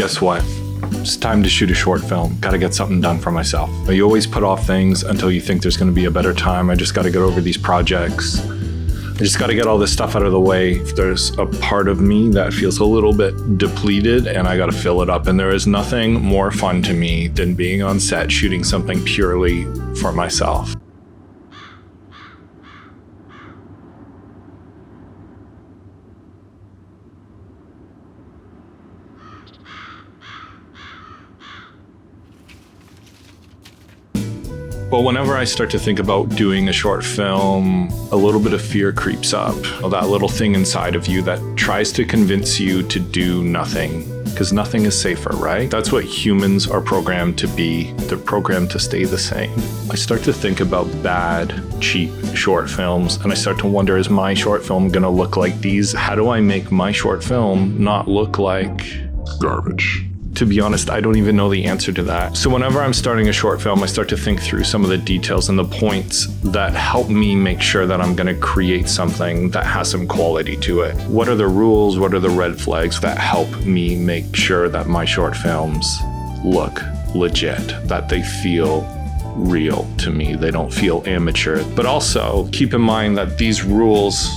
guess what? It's time to shoot a short film. Got to get something done for myself. You always put off things until you think there's going to be a better time. I just got to get over these projects. I just got to get all this stuff out of the way. If there's a part of me that feels a little bit depleted and I got to fill it up. And there is nothing more fun to me than being on set shooting something purely for myself. Well, whenever I start to think about doing a short film, a little bit of fear creeps up. That little thing inside of you that tries to convince you to do nothing, because nothing is safer, right? That's what humans are programmed to be. They're programmed to stay the same. I start to think about bad, cheap short films, and I start to wonder, is my short film gonna look like these? How do I make my short film not look like garbage? To be honest, I don't even know the answer to that. So whenever I'm starting a short film, I start to think through some of the details and the points that help me make sure that I'm gonna create something that has some quality to it. What are the rules? What are the red flags that help me make sure that my short films look legit, that they feel real to me, they don't feel amateur? But also keep in mind that these rules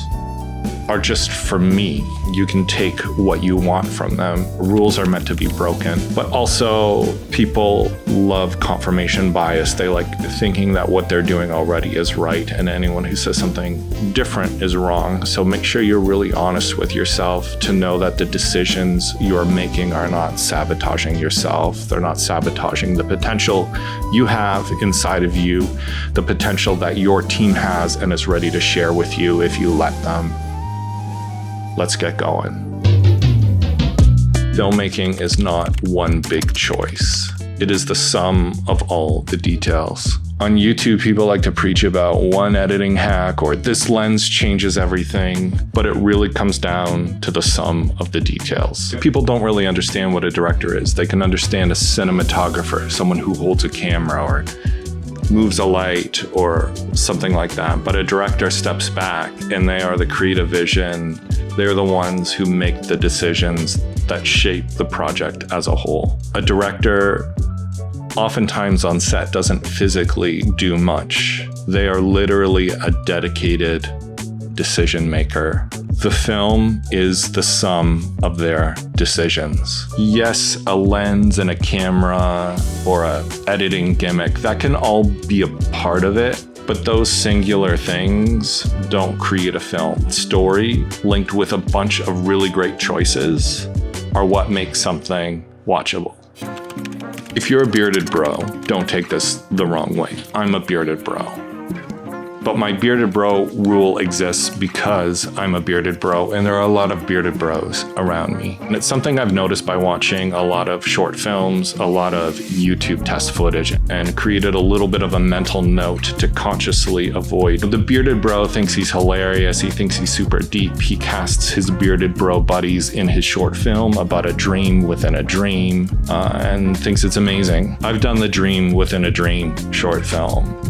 are just for me. You can take what you want from them. Rules are meant to be broken. But also, people love confirmation bias. They like thinking that what they're doing already is right, and anyone who says something different is wrong. So make sure you're really honest with yourself to know that the decisions you're making are not sabotaging yourself. They're not sabotaging the potential you have inside of you, the potential that your team has and is ready to share with you if you let them. Let's get going. Filmmaking is not one big choice. It is the sum of all the details. On YouTube, people like to preach about one editing hack or this lens changes everything, but it really comes down to the sum of the details. People don't really understand what a director is. They can understand a cinematographer, someone who holds a camera or moves a light or something like that. But a director steps back and they are the creative vision. They're the ones who make the decisions that shape the project as a whole. A director oftentimes on set doesn't physically do much. They are literally a dedicated decision maker. The film is the sum of their decisions. Yes, a lens and a camera or a editing gimmick, that can all be a part of it, but those singular things don't create a film. Story linked with a bunch of really great choices are what makes something watchable. If you're a bearded bro, don't take this the wrong way. I'm a bearded bro. But my bearded bro rule exists because I'm a bearded bro, and there are a lot of bearded bros around me. And it's something I've noticed by watching a lot of short films, a lot of YouTube test footage, and created a little bit of a mental note to consciously avoid. The bearded bro thinks he's hilarious, he thinks he's super deep, he casts his bearded bro buddies in his short film about a dream within a dream, and thinks it's amazing. I've done the dream within a dream short film.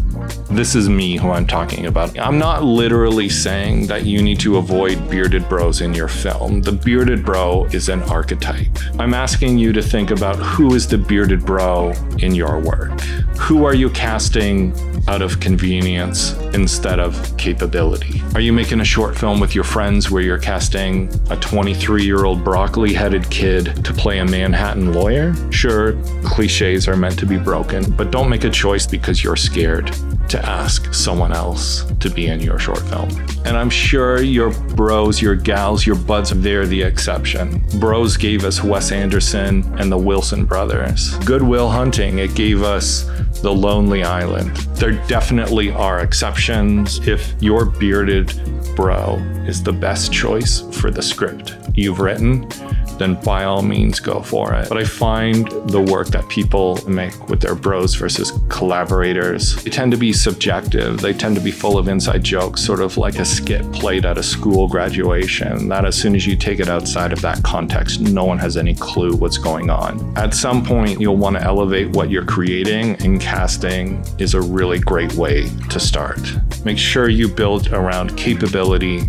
This is me who I'm talking about. I'm not literally saying that you need to avoid bearded bros in your film. The bearded bro is an archetype. I'm asking you to think about who is the bearded bro in your work. Who are you casting out of convenience instead of capability? Are you making a short film with your friends where you're casting a 23-year-old broccoli-headed kid to play a Manhattan lawyer? Sure, cliches are meant to be broken, but don't make a choice because you're scared to ask someone else to be in your short film. And I'm sure your bros, your gals, your buds, they're the exception. Bros gave us Wes Anderson and the Wilson brothers. Good Will Hunting, it gave us The Lonely Island. There definitely are exceptions. If your bearded bro is the best choice for the script you've written, then by all means go for it. But I find the work that people make with their bros versus collaborators, they tend to be subjective. They tend to be full of inside jokes, sort of like a skit played at a school graduation, that as soon as you take it outside of that context, no one has any clue what's going on. At some point, you'll want to elevate what you're creating, and casting is a really great way to start. Make sure you build around capability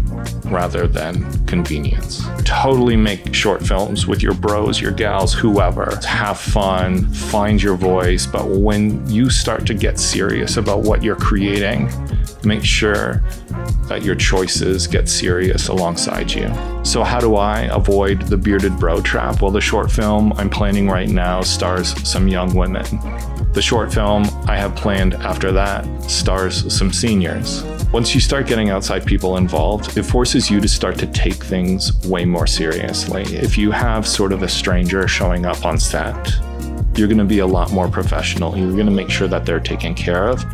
rather than convenience. Totally make short films with your bros, your gals, whoever. Have fun, find your voice, but when you start to get serious about what you're creating, make sure that your choices get serious alongside you. So how do I avoid the bearded bro trap? Well, the short film I'm planning right now stars some young women. The short film I have planned after that stars some seniors. Once you start getting outside people involved, it forces you to start to take things way more seriously. If you have sort of a stranger showing up on set, you're going to be a lot more professional. You're going to make sure that they're taken care of.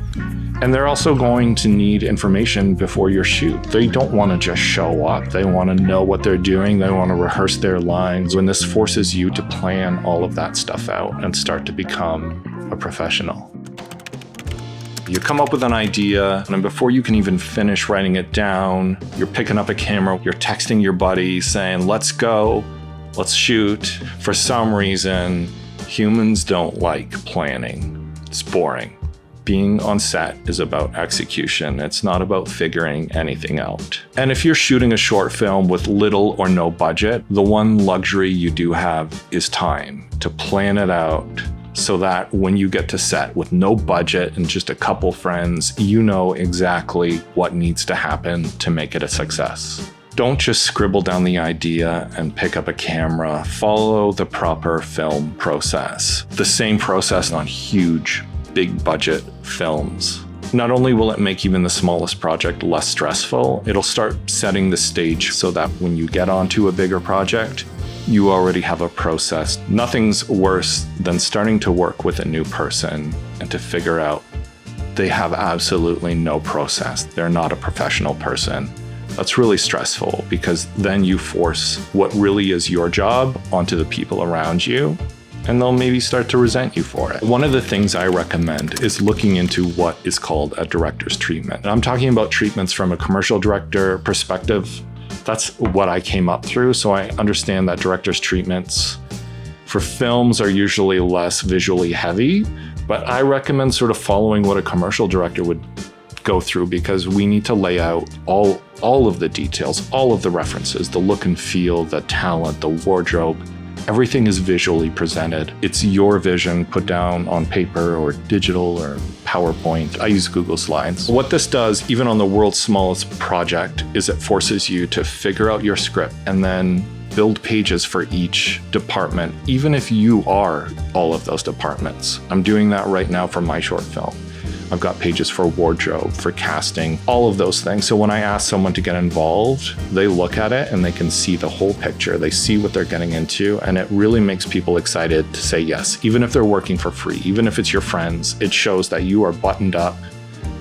And they're also going to need information before your shoot. They don't want to just show up. They want to know what they're doing. They want to rehearse their lines. And this forces you to plan all of that stuff out and start to become a professional. You come up with an idea, and before you can even finish writing it down, you're picking up a camera, you're texting your buddy saying, let's go, let's shoot. For some reason, humans don't like planning. It's boring. Being on set is about execution. It's not about figuring anything out. And if you're shooting a short film with little or no budget, the one luxury you do have is time to plan it out so that when you get to set with no budget and just a couple friends, you know exactly what needs to happen to make it a success. Don't just scribble down the idea and pick up a camera. Follow the proper film process. The same process on huge, big budget films. Not only will it make even the smallest project less stressful, it'll start setting the stage so that when you get onto a bigger project, you already have a process. Nothing's worse than starting to work with a new person and to figure out they have absolutely no process. They're not a professional person. That's really stressful because then you force what really is your job onto the people around you, and they'll maybe start to resent you for it. One of the things I recommend is looking into what is called a director's treatment. And I'm talking about treatments from a commercial director perspective. That's what I came up through. So I understand that director's treatments for films are usually less visually heavy, but I recommend sort of following what a commercial director would go through because we need to lay out all of the details, all of the references, the look and feel, the talent, the wardrobe. Everything is visually presented. It's your vision put down on paper or digital or PowerPoint. I use Google Slides. What this does, even on the world's smallest project, is it forces you to figure out your script and then build pages for each department, even if you are all of those departments. I'm doing that right now for my short film. I've got pages for wardrobe, for casting, all of those things. So when I ask someone to get involved, they look at it and they can see the whole picture. They see what they're getting into, and it really makes people excited to say yes, even if they're working for free, even if it's your friends. It shows that you are buttoned up,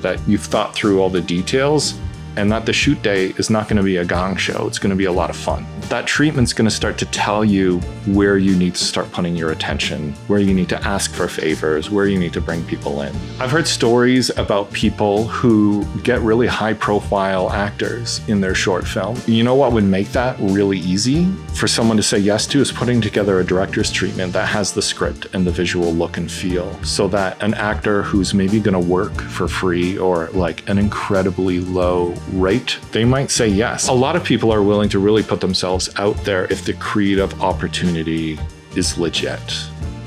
that you've thought through all the details, and that the shoot day is not going to be a gong show. It's going to be a lot of fun. That treatment's going to start to tell you where you need to start putting your attention, where you need to ask for favors, where you need to bring people in. I've heard stories about people who get really high-profile actors in their short film. You know what would make that really easy for someone to say yes to is putting together a director's treatment that has the script and the visual look and feel so that an actor who's maybe going to work for free or like an incredibly low rate, they might say yes. A lot of people are willing to really put themselves out there if the creative opportunity is legit.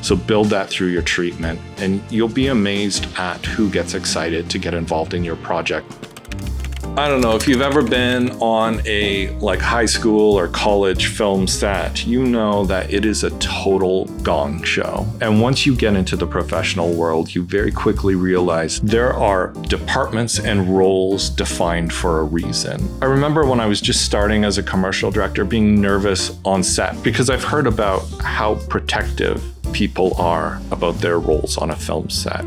So build that through your treatment and you'll be amazed at who gets excited to get involved in your project. I don't know if you've ever been on a high school or college film set, you know that it is a total gong show. And once you get into the professional world, you very quickly realize there are departments and roles defined for a reason. I remember when I was just starting as a commercial director being nervous on set because I've heard about how protective people are about their roles on a film set.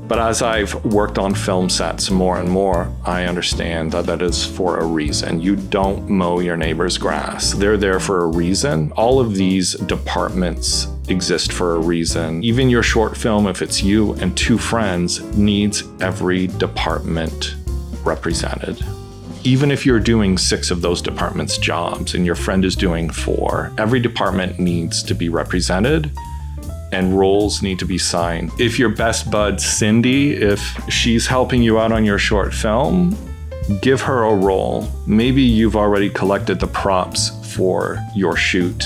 But as I've worked on film sets more and more, I understand that that is for a reason. You don't mow your neighbor's grass. They're there for a reason. All of these departments exist for a reason. Even your short film, if it's you and two friends, needs every department represented. Even if you're doing 6 of those departments' jobs and your friend is doing 4, every department needs to be represented. And roles need to be signed. If your best bud, Cindy, if she's helping you out on your short film, Give her a role. Maybe you've already collected the props for your shoot,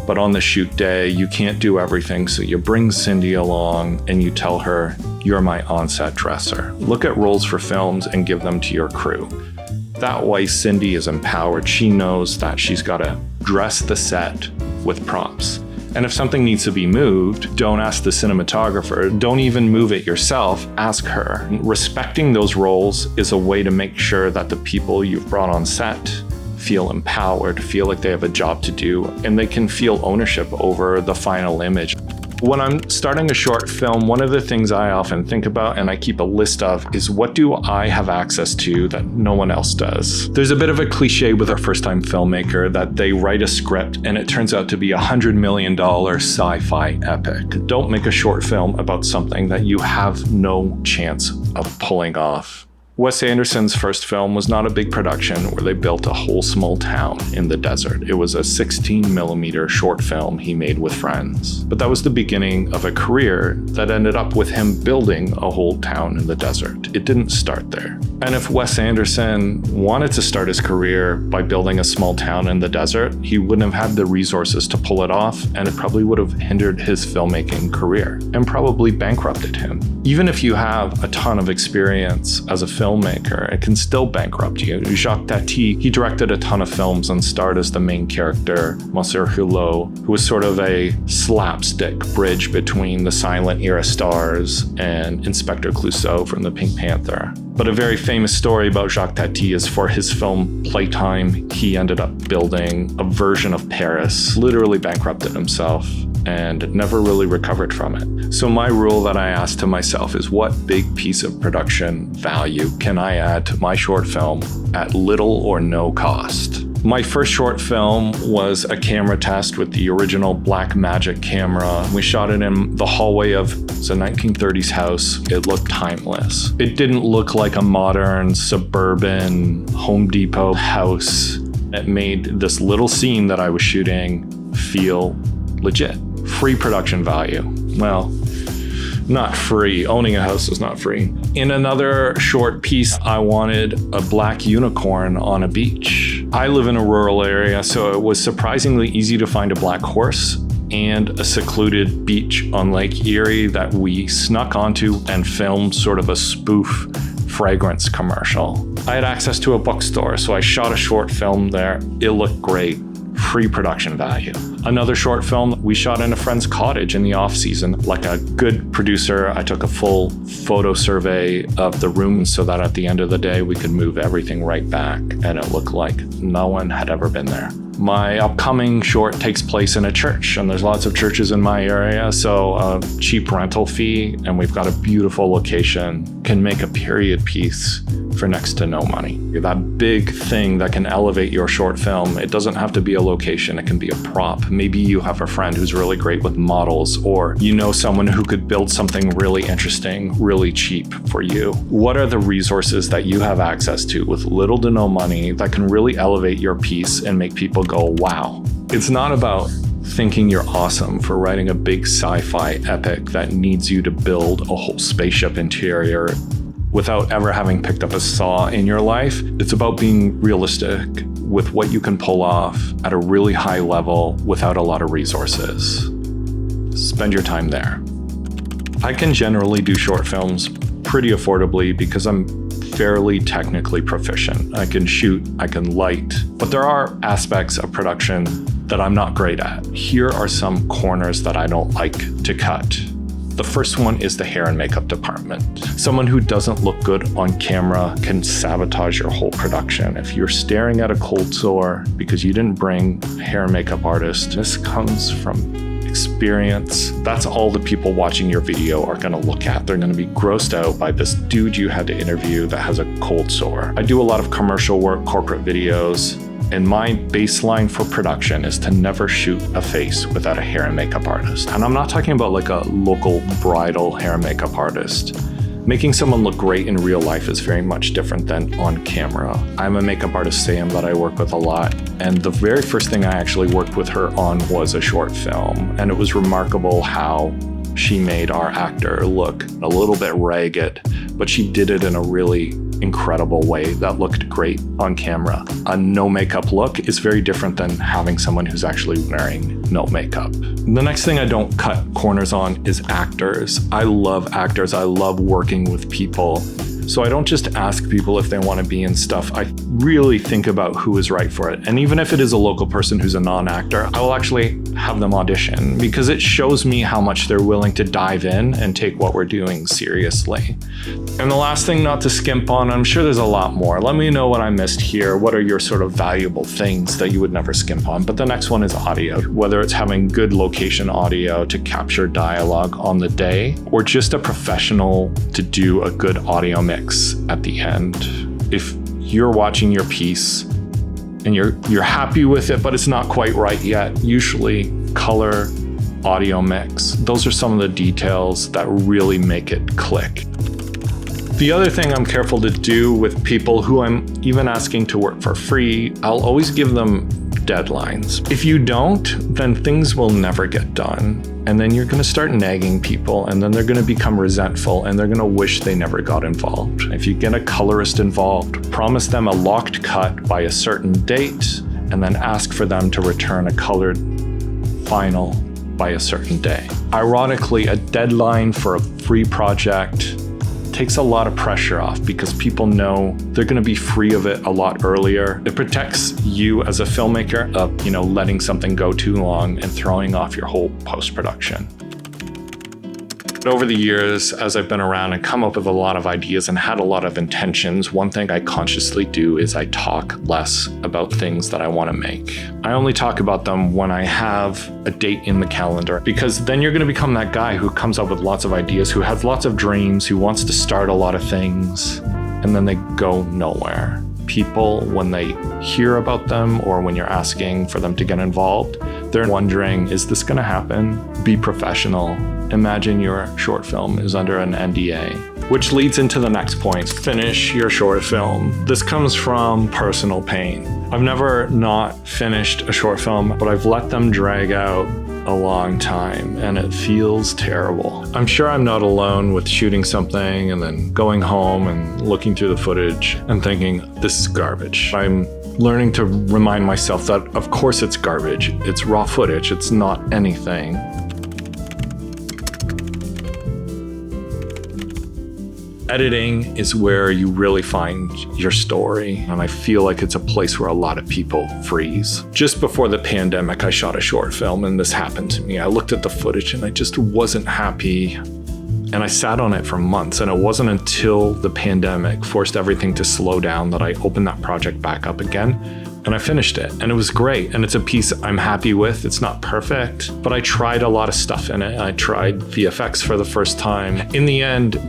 but on the shoot day, you can't do everything, so you bring Cindy along and you tell her, "You're my on-set dresser." Look at roles for films and give them to your crew. That way, Cindy is empowered. She knows that she's got to dress the set with props. And if something needs to be moved, don't ask the cinematographer. Don't even move it yourself, ask her. Respecting those roles is a way to make sure that the people you've brought on set feel empowered, feel like they have a job to do, and they can feel ownership over the final image. When I'm starting a short film, one of the things I often think about and I keep a list of is, what do I have access to that no one else does? There's a bit of a cliche with a first-time filmmaker that they write a script and it turns out to be $100 million sci-fi epic. Don't make a short film about something that you have no chance of pulling off. Wes Anderson's first film was not a big production where they built a whole small town in the desert. It was a 16mm short film he made with friends. But that was the beginning of a career that ended up with him building a whole town in the desert. It didn't start there. And if Wes Anderson wanted to start his career by building a small town in the desert, he wouldn't have had the resources to pull it off, and it probably would have hindered his filmmaking career and probably bankrupted him. Even if you have a ton of experience as a filmmaker, it can still bankrupt you. Jacques Tati, he directed a ton of films and starred as the main character, Monsieur Hulot, who was sort of a slapstick bridge between the silent era stars and Inspector Clouseau from the Pink Panther. But a very famous story about Jacques Tati is for his film Playtime, he ended up building a version of Paris, literally bankrupted himself, and never really recovered from it. So my rule that I ask to myself is, what big piece of production value can I add to my short film at little or no cost? My first short film was a camera test with the original Blackmagic camera. We shot it in the hallway of a 1930s house. It looked timeless. It didn't look like a modern suburban Home Depot house. It made this little scene that I was shooting feel legit. Free production value. Well, not free. Owning a house is not free. In another short piece, I wanted a black unicorn on a beach. I live in a rural area, so it was surprisingly easy to find a black horse and a secluded beach on Lake Erie that we snuck onto and filmed sort of a spoof fragrance commercial. I had access to a bookstore, so I shot a short film there. It looked great. Free production value. Another short film we shot in a friend's cottage in the off season. Like a good producer, I took a full photo survey of the room so that at the end of the day we could move everything right back and it looked like no one had ever been there. My upcoming short takes place in a church, and there's lots of churches in my area, so a cheap rental fee, and we've got a beautiful location, can make a period piece for next to no money. That big thing that can elevate your short film, it doesn't have to be a location, it can be a prop. Maybe you have a friend who's really great with models, or you know someone who could build something really interesting, really cheap for you. What are the resources that you have access to with little to no money that can really elevate your piece and make people go, wow? It's not about thinking you're awesome for writing a big sci-fi epic that needs you to build a whole spaceship interior without ever having picked up a saw in your life. It's about being realistic with what you can pull off at a really high level without a lot of resources. Spend your time there. I can generally do short films pretty affordably because I'm fairly technically proficient. I can shoot, I can light, but there are aspects of production that I'm not great at. Here are some corners that I don't like to cut. The first one is the hair and makeup department. Someone who doesn't look good on camera can sabotage your whole production. If you're staring at a cold sore because you didn't bring a hair and makeup artist, this comes from experience. That's all the people watching your video are gonna look at. They're gonna be grossed out by this dude you had to interview that has a cold sore. I do a lot of commercial work, corporate videos, and my baseline for production is to never shoot a face without a hair and makeup artist. And I'm not talking about like a local bridal hair and makeup artist. Making someone look great in real life is very much different than on camera. I'm a makeup artist, Sam, that I work with a lot. And the very first thing I actually worked with her on was a short film. And it was remarkable how she made our actor look a little bit ragged, but she did it in a really incredible way that looked great on camera. A no makeup look is very different than having someone who's actually wearing no makeup. The next thing I don't cut corners on is actors. I love actors. I love working with people. So I don't just ask people if they want to be in stuff. I really think about who is right for it. And even if it is a local person who's a non-actor, I will actually have them audition because it shows me how much they're willing to dive in and take what we're doing seriously. And the last thing not to skimp on, I'm sure there's a lot more. Let me know what I missed here. What are your sort of valuable things that you would never skimp on? But the next one is audio. Whether it's having good location audio to capture dialogue on the day, or just a professional to do a good audio mix at the end. If you're watching your piece and you're happy with it, but it's not quite right yet, usually color, audio mix, those are some of the details that really make it click. The other thing I'm careful to do with people who I'm even asking to work for free, I'll always give them deadlines. If you don't, then things will never get done. And then you're going to start nagging people, and then they're going to become resentful, and they're going to wish they never got involved. If you get a colorist involved, promise them a locked cut by a certain date, and then ask for them to return a colored final by a certain day. Ironically, a deadline for a free project takes a lot of pressure off because people know they're going to be free of it a lot earlier. It protects you as a filmmaker of, letting something go too long and throwing off your whole post-production. Over the years, as I've been around and come up with a lot of ideas and had a lot of intentions, one thing I consciously do is I talk less about things that I want to make. I only talk about them when I have a date in the calendar, because then you're going to become that guy who comes up with lots of ideas, who has lots of dreams, who wants to start a lot of things, and then they go nowhere. People, when they hear about them or when you're asking for them to get involved, they're wondering, is this going to happen? Be professional. Imagine your short film is under an NDA, which leads into the next point. Finish your short film. This comes from personal pain. I've never not finished a short film, but I've let them drag out a long time, and it feels terrible. I'm sure I'm not alone with shooting something and then going home and looking through the footage and thinking, this is garbage. I'm learning to remind myself that of course it's garbage. It's raw footage. It's not anything. Editing is where you really find your story, and I feel like it's a place where a lot of people freeze. Just before the pandemic, I shot a short film and this happened to me. I looked at the footage and I just wasn't happy, and I sat on it for months, and it wasn't until the pandemic forced everything to slow down that I opened that project back up again. And I finished it, and it was great, and it's a piece I'm happy with. It's not perfect, but I tried a lot of stuff in it. I tried VFX for the first time. In the end,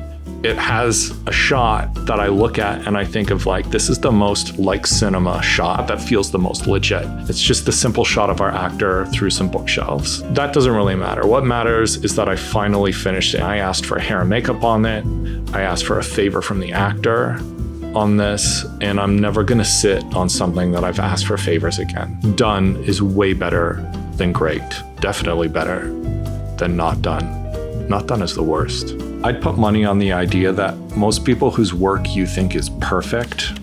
it has a shot that I look at and I think of like, this is the most like cinema shot that feels the most legit. It's just the simple shot of our actor through some bookshelves. That doesn't really matter. What matters is that I finally finished it. I asked for hair and makeup on it. I asked for a favor from the actor on this, and I'm never gonna sit on something that I've asked for favors again. Done is way better than great. Definitely better than not done. Not done is the worst. I'd put money on the idea that most people whose work you think is perfect,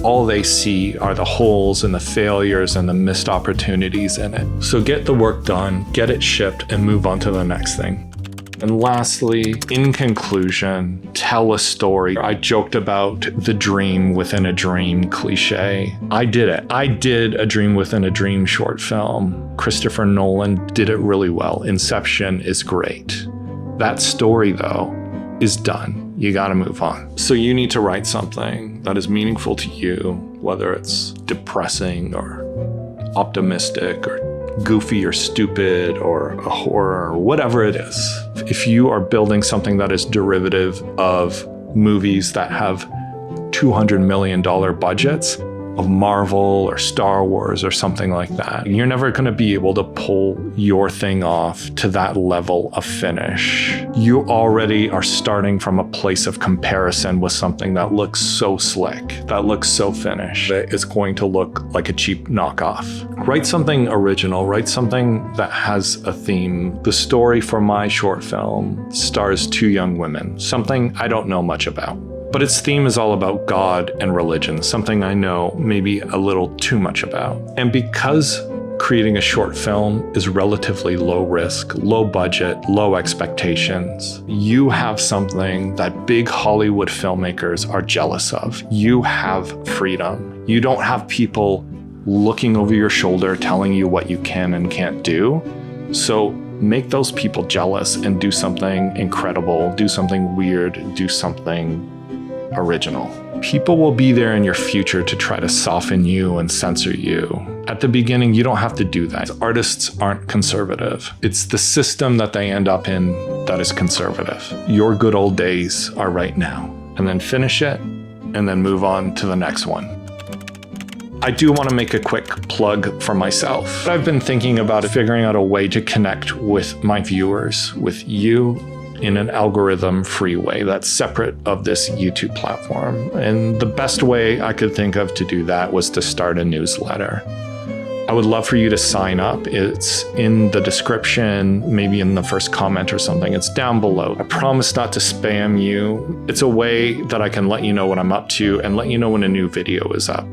all they see are the holes and the failures and the missed opportunities in it. So get the work done, get it shipped, and move on to the next thing. And lastly, in conclusion, tell a story. I joked about the dream within a dream cliche. I did it. I did a dream within a dream short film. Christopher Nolan did it really well. Inception is great. That story, though, is done. You gotta move on. So you need to write something that is meaningful to you, whether it's depressing or optimistic or goofy or stupid or a horror or whatever it is. If you are building something that is derivative of movies that have $200 million budgets, of Marvel or Star Wars or something like that, you're never going to be able to pull your thing off to that level of finish. You already are starting from a place of comparison with something that looks so slick, that looks so finished, that it's going to look like a cheap knockoff. Write something original, write something that has a theme. The story for my short film stars two young women, something I don't know much about. But its theme is all about God and religion, something I know maybe a little too much about. And because creating a short film is relatively low risk, low budget, low expectations, you have something that big Hollywood filmmakers are jealous of. You have freedom. You don't have people looking over your shoulder telling you what you can and can't do. So make those people jealous and do something incredible, do something weird, do something original. People will be there in your future to try to soften you and censor you. At the beginning, you don't have to do that. Artists aren't conservative. It's the system that they end up in that is conservative. Your good old days are right now. And then finish it, and then move on to the next one. I do want to make a quick plug for myself. I've been thinking about figuring out a way to connect with my viewers, with you, in an algorithm-free way that's separate of this YouTube platform. And the best way I could think of to do that was to start a newsletter. I would love for you to sign up. It's in the description, maybe in the first comment or something. It's down below. I promise not to spam you. It's a way that I can let you know what I'm up to and let you know when a new video is up.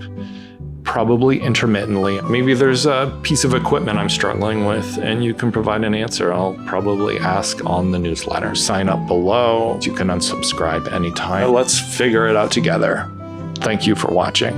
Probably intermittently. Maybe there's a piece of equipment I'm struggling with and you can provide an answer. I'll probably ask on the newsletter. Sign up below. You can unsubscribe anytime. Let's figure it out together. Thank you for watching.